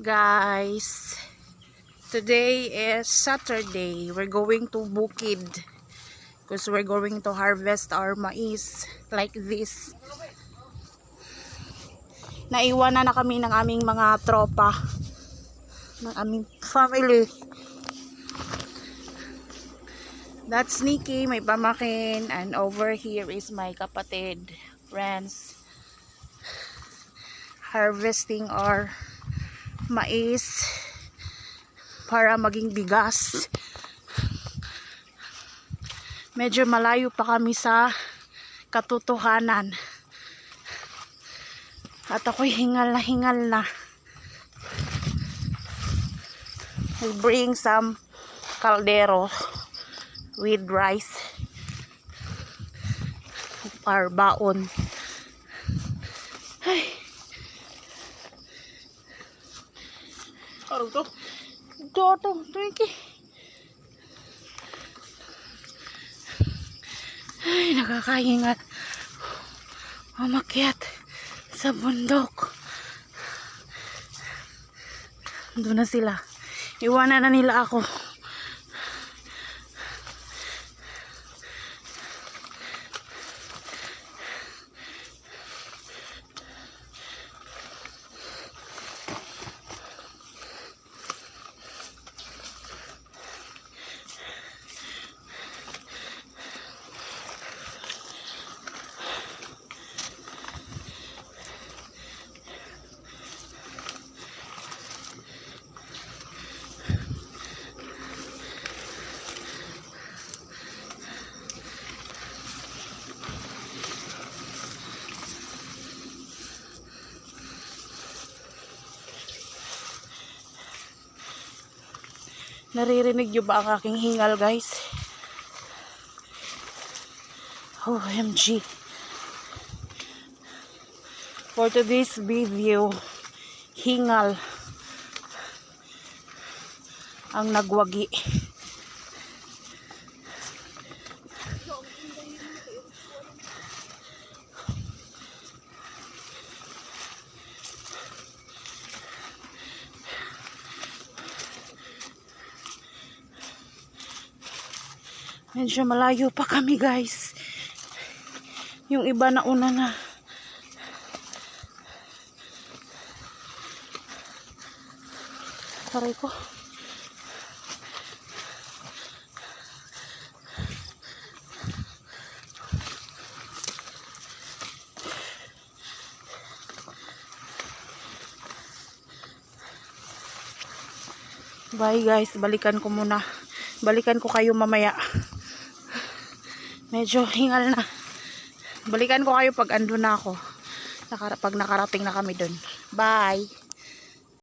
Guys, today is Saturday. We're going to Bukid because we're going to harvest our mais like this. Naiwanan na kami ng aming mga tropa, ng aming family. That's Nikki, my pamakin, and over here is my kapatid, friends, harvesting our mais para maging bigas. Medyo malayo pa kami sa katotohanan at ako'y hingal na. I'll bring some caldero with rice, our baon. Ay, ito Twinkie. Ay, nakakahingal umakyat sa bundok. Doon na sila, iwanan na nila ako. Naririnig nyo ba ang aking hingal, guys? OMG. For today's video, hingal ang nagwagi. Medyo malayo pa kami, guys. Yung iba na una na. Saray ko. Bye, guys. Balikan ko muna. Balikan ko kayo mamaya. Medyo hingal na. Balikan ko kayo pag andun na ako. Pag nakarating na kami dun. Bye!